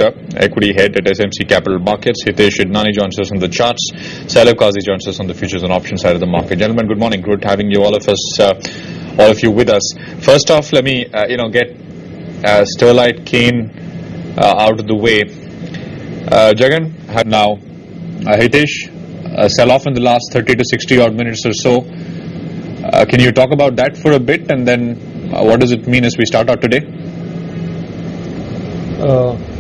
Equity head at SMC Capital Markets. Hitesh Eidnani joins us on the charts. Salib Qazi joins us on the futures and options side of the market. Gentlemen, good morning. Good having you, all of you with us. First off, let me get Sterlite Kane out of the way. Jagan, now Hitesh, sell off in the last 30 to 60 odd minutes or so. Can you talk about that for a bit, and then what does it mean as we start out today?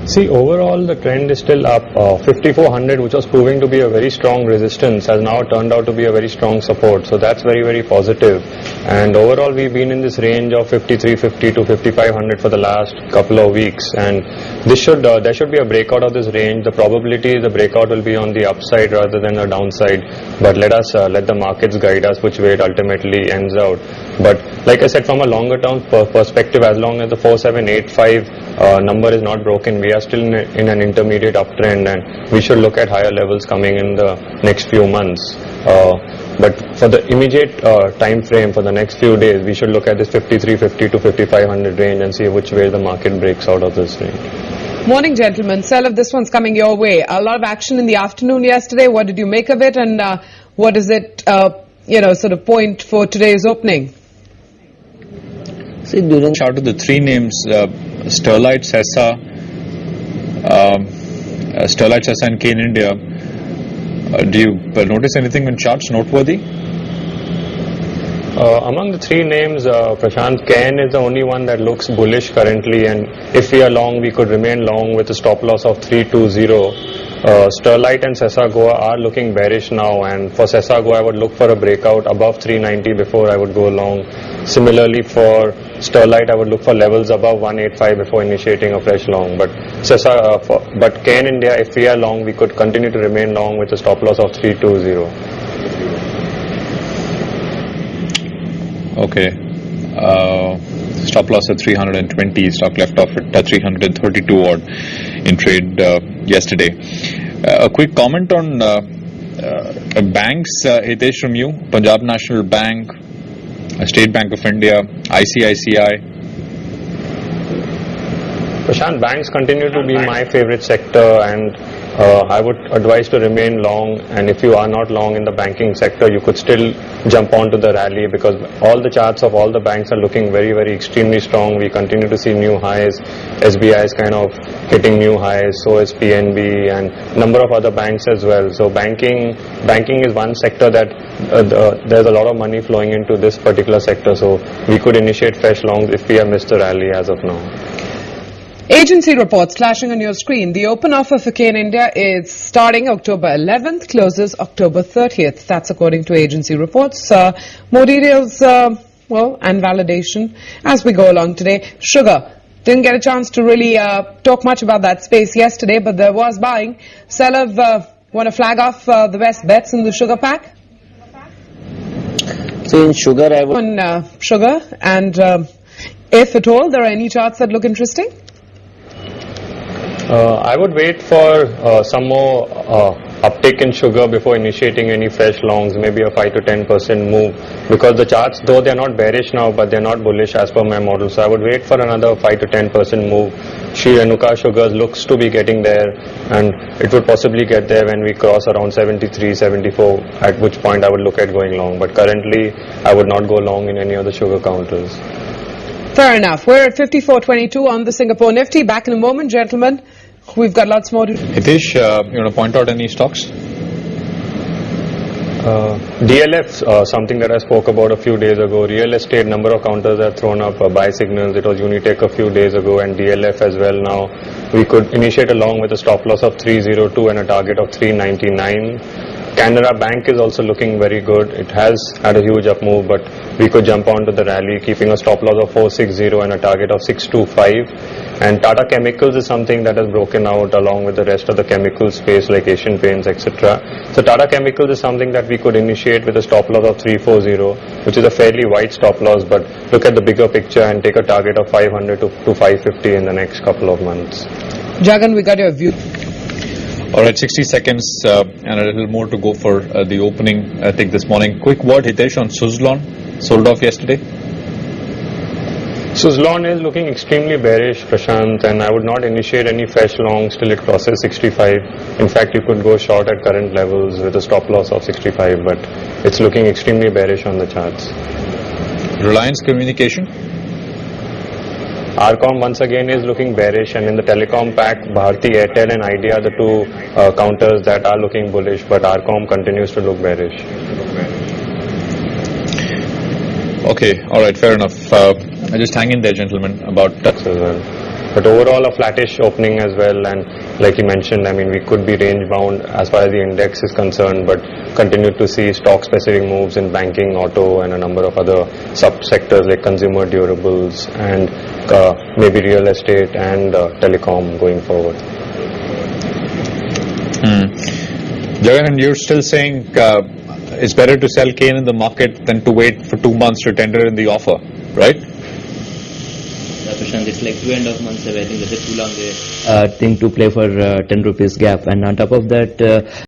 See, overall the trend is still up. 5400, which was proving to be a very strong resistance, has now turned out to be a very strong support. So that's very, very positive. And overall we've been in this range of 5350 to 5500 for the last couple of weeks. And this there should be a breakout of this range. The probability the breakout will be on the upside rather than a downside. But let the markets guide us which way it ultimately ends out. But like I said, from a longer term perspective, as long as the 4785 number is not broken, we are still in an intermediate uptrend, and we should look at higher levels coming in the next few months. But for the immediate time frame, for the next few days, we should look at this 5350 to 5500 range and see which way the market breaks out of this range. Morning, gentlemen. Salib, this one's coming your way. A lot of action in the afternoon yesterday. What did you make of it, and what does it sort of point for today's opening? See, during out of the three names, Sterlite, Sessa and Kane India, do you notice anything in charts noteworthy? Among the three names, Prashant, Kane is the only one that looks bullish currently, and if we are long, we could remain long with a stop loss of 320. Sterlite and Sessa Goa are looking bearish now, and for Sessa Goa I would look for a breakout above 390 before I would go long. Similarly for Sterlite, I would look for levels above 185 before initiating a fresh long. But but Kane India, if we are long, we could continue to remain long with a stop loss of 320. Okay. Stop loss at 320, stock left off at 332 odd in trade yesterday. A quick comment on banks, Hitesh, from you. Punjab National Bank, State Bank of India, ICICI. Prashant, banks continue to be my favorite sector, and I would advise to remain long, and if you are not long in the banking sector, you could still jump onto the rally, because all the charts of all the banks are looking very, very extremely strong. We continue to see new highs. SBI is kind of hitting new highs, so is PNB and number of other banks as well. So banking is one sector that there's a lot of money flowing into this particular sector, so we could initiate fresh longs if we have missed the rally as of now. Agency reports flashing on your screen. The open offer for Kane India is starting October 11th, closes October 30th. That's according to agency reports. More details, and validation as we go along today. Sugar. Didn't get a chance to really talk much about that space yesterday, but there was buying. Salib, want to flag off the best bets in the sugar pack? So in sugar, I would... On sugar, and if at all, there are any charts that look interesting? I would wait for some more uptick in sugar before initiating any fresh longs, maybe a 5 to 10% move, because the charts, though they are not bearish now, but they are not bullish as per my model. So I would wait for another 5 to 10% move. Sri Renuka Sugars looks to be getting there, and it would possibly get there when we cross around 73, 74, at which point I would look at going long. But currently, I would not go long in any of the sugar counters. Fair enough. We're at 54.22 on the Singapore Nifty. Back in a moment, gentlemen. We've got lots more to do. Hitesh, you want to point out any stocks? DLF, something that I spoke about a few days ago. Real estate, number of counters have thrown up buy signals. It was Unitech a few days ago, and DLF as well now. We could initiate along with a stop loss of 302 and a target of 399. Canara Bank is also looking very good. It has had a huge up move, but we could jump onto the rally, keeping a stop loss of 460 and a target of 625. And Tata Chemicals is something that has broken out along with the rest of the chemical space like Asian Paints, etc. So Tata Chemicals is something that we could initiate with a stop loss of 340, which is a fairly wide stop loss, but look at the bigger picture and take a target of 500 to 550 in the next couple of months. Jagan, we got your view. Alright, 60 seconds and a little more to go for the opening tick this morning. Quick word, Hitesh, on Suzlon, sold off yesterday. So Zlon is looking extremely bearish, Prashant, and I would not initiate any fresh longs till it crosses 65. In fact, you could go short at current levels with a stop loss of 65, but it's looking extremely bearish on the charts. Reliance Communication. Arcom once again is looking bearish, and in the telecom pack, Bharti Airtel and Idea are the two counters that are looking bullish, but Arcom continues to look bearish. Okay, alright, fair enough. Just hang in there, gentlemen, about that. As well. But overall a flattish opening as well, and like you mentioned, I mean, we could be range bound as far as the index is concerned, but continue to see stock specific moves in banking, auto and a number of other sub-sectors like consumer durables and maybe real estate and telecom going forward. Jagan, and you're still saying it's better to sell cane in the market than to wait for 2 months to tender in the offer, right? Prashant, it's like 2.5 months away. I think that's a too long thing to play for 10 rupees gap, and on top of that